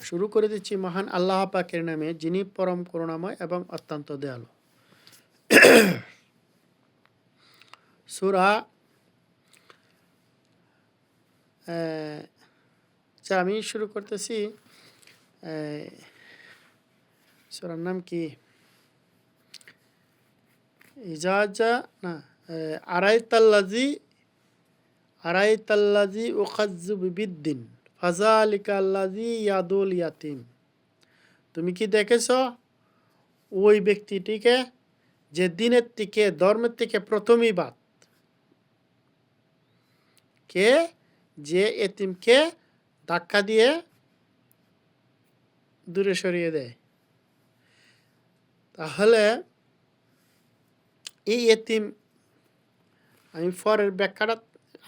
শুরু করে দিচ্ছি মহান আল্লাহ পাকের নামে, যিনি পরম করুণাময় এবং অত্যন্ত দয়ালু। সূরা আমি শুরু করতেছি। সূরার নাম কি? ইজাজা না, আরাইতাল্লাজি উকাজ্জিবু বিদ্দিন ফাযালিকাল্লাযী ইয়াদুল ইয়াতীম। তুমি কি দেখেছ ওই ব্যক্তিটিকে যে দিনের থেকে, ধর্মের থেকে প্রথমই বাদ, কে যে এতিমকে ধাক্কা দিয়ে দূরে সরিয়ে দেয়। তাহলে এই এতিম, আমি পরের ব্যাখ্যাটা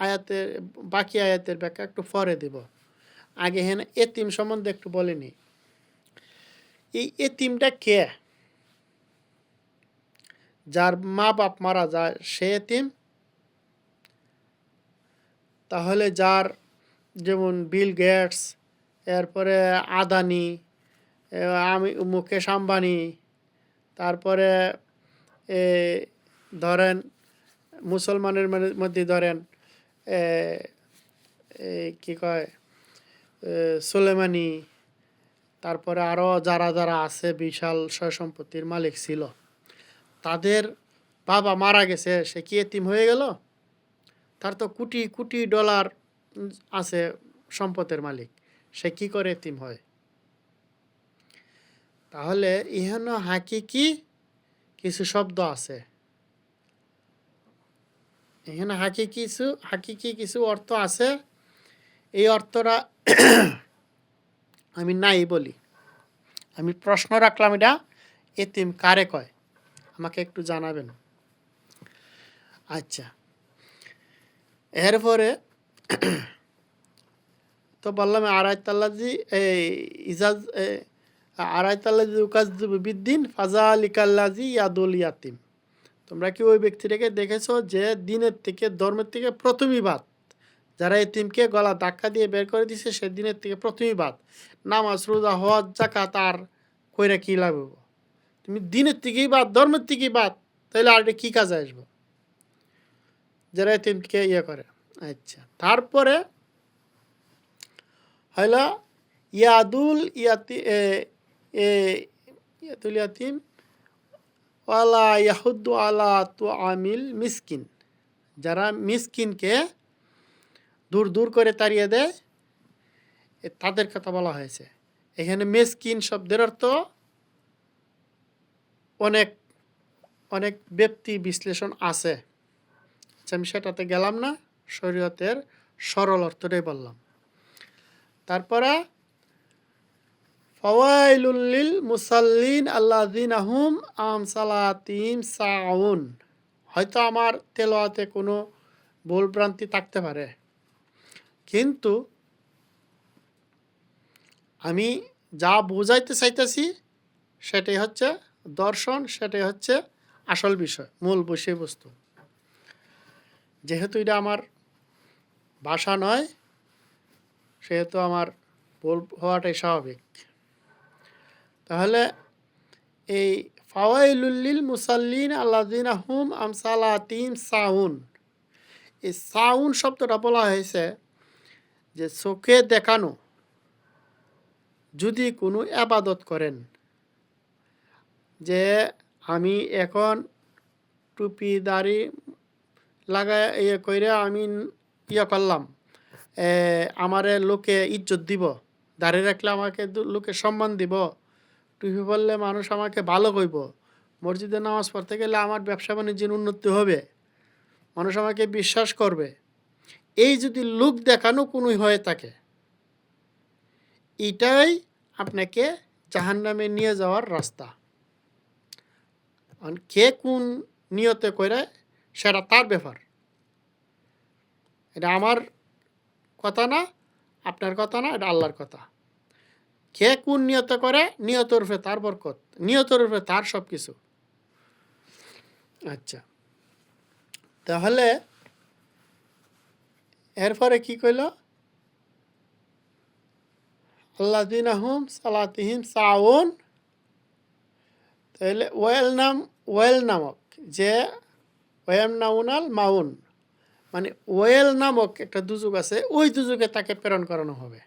আয়াতের, বাকি আয়াতের ব্যাখ্যা একটু পরে দেব। আগে হ্যাঁ এতিম সম্বন্ধে একটু বলিনি। এই এতিমটা কে? যার মা বাপ মারা যায় সে এতিম? তাহলে যার যেমন বিল গেটস, এরপরে আদানি, আমি মুকেশ আম্বানি, তারপরে ধরেন মুসলমানের মধ্যে ধরেন কি কয় সুলেমানি, তারপরে আরও যারা যারা আছে বিশাল সয় সম্পত্তির মালিক ছিল, তাদের বাবা মারা গেছে, সে কি এতিম হয়ে গেল? তার তো কোটি কোটি ডলার আছে সম্পদের মালিক, সে কি করে এতিম হয়? তাহলে ইহান হাকিকি কিছু শব্দ আছে, এখানে হাকিকি কিছু অর্থ আছে। এই অর্থটা আমি নাই বলি, আমি প্রশ্ন রাখলাম, এটা এতিম কারে কয় আমাকে একটু জানাবেন। আচ্ছা, এরপরে তো বললাম আরাইতাল্লাজি উকাজ্জিবু বিদ্দিন ফাযালিকাল্লাযী ইয়াদুল ইয়াতীম। তোমরা কি ওই ব্যক্তিটাকে দেখেছো যে দিনের থেকে, ধর্মের থেকে প্রথমই বাদ, যারা এতিমকে গলা ধাক্কা দিয়ে বের করে দিছে সে দিনের থেকে প্রথমই বাদ। নামাজ রোজা হজ যাকাত আর কইরা কি লাভ হইব? তুমি দিনের থেকেই বাদ, ধর্মের থেকেই বাদ, তাহলে আর এটা কী কাজে আসবো? যারা এতিমকে করে। আচ্ছা, তারপরে হইল ইয়াদুল ইয়াতিম ওয়ালা ইয়াহুদ্দু আলা তুআমিল মিসকিন। যারা মিসকিনকে দূর দূর করে তাড়িয়ে দেয়, তাদের কথা বলা হয়েছে। এখানে মিসকিন শব্দের অর্থ অনেক অনেক ব্যক্তি বিশ্লেষণ আছে। আচ্ছা, আমি সেটাতে গেলাম না, শরীয়তের সরল অর্থটাই বললাম। তারপরে ফাওয়াইলুল লিল মুসাল্লিন আল্লাযিনা হুম আন সালাতিহিম সাহুন। হয়তো আমার তেলাওয়াতে কোনো ভুলভ্রান্তি থাকতে পারে, কিন্তু আমি যা বোঝাইতে চাইতেছি সেটাই হচ্ছে দর্শন, সেটাই হচ্ছে আসল বিষয়, মূল বিষয়বস্তু। যেহেতু এটা আমার ভাষা নয়, সেহেতু আমার ভুল হওয়াটাই স্বাভাবিক। তাহলে এই ফাওয়াইলুল লিল মুসাল্লিন আল্লাযিনা হুম আন সালাতিহিম সাহুন, এই সাহুন শব্দটা বলা হয়েছে যে চোখে দেখানো যদি কোনো আবাদত করেন, যে আমি এখন টুপি দাড়ি লাগায় কইরে আমি করলাম, আমারে লোকে ইজ্জত দিব, দাড়ি রাখলে আমাকে লোকে সম্মান দিব, টুপি পরলে মানুষ আমাকে ভালো কইব, মসজিদে নামাজ পড়তে গেলে আমার ব্যবসা বাণিজ্যের উন্নতি হবে, মানুষ আমাকে বিশ্বাস করবে, এই যদি লোক দেখানো কোনো হয়ে থাকে, এটাই আপনাকে জাহান্নামে নিয়ে যাওয়ার রাস্তা। কে কোন নিয়তে করে সেটা তার ব্যাপার, এটা আমার কথা না, আপনার কথা না, এটা আল্লাহর কথা। কে কোন নিয়তে করে, নিয়তের উপরে তার বরকত, নিয়তের উপরে তার সব কিছু। আচ্ছা, তাহলে এরপরে কি কইল? আল্লাযীনা হুম সালাতিহিম সাউন। তাহলে ওয়েল নামক যে ওয়ামনাউনাল মাউন, মানে ওয়েল নামক একটা দুযোগ আছে, ওই দুযোগে তাকে প্রেরণ করানো হবে।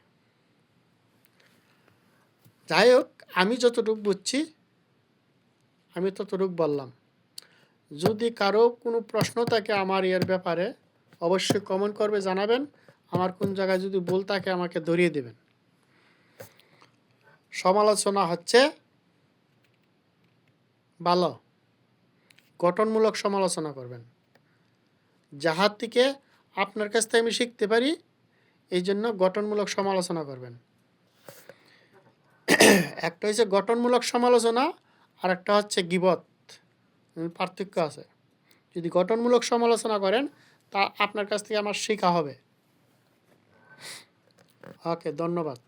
যাই হোক, আমি যতটুকু বুঝছি আমি ততটুকু বললাম। যদি কারো কোনো প্রশ্ন থাকে আমার এর ব্যাপারে, অবশ্যই কমেন্ট করবে, জানাবেন। আমার কোন জায়গায় যদি ভুল থাকে আমাকে ধরিয়ে দেবেন। সমালোচনা হচ্ছে ভালো, গঠনমূলক সমালোচনা করবেন, যাহার থেকে আপনার কাছ থেকে আমি শিখতে পারি, এই জন্য গঠনমূলক সমালোচনা করবেন। একটা হচ্ছে গঠনমূলক সমালোচনা, আর একটা হচ্ছে গীবত, পার্থক্য আছে। যদি গঠনমূলক সমালোচনা করেন তা আপনার কাছ থেকে আমার শেখা হবে। ওকে, ধন্যবাদ।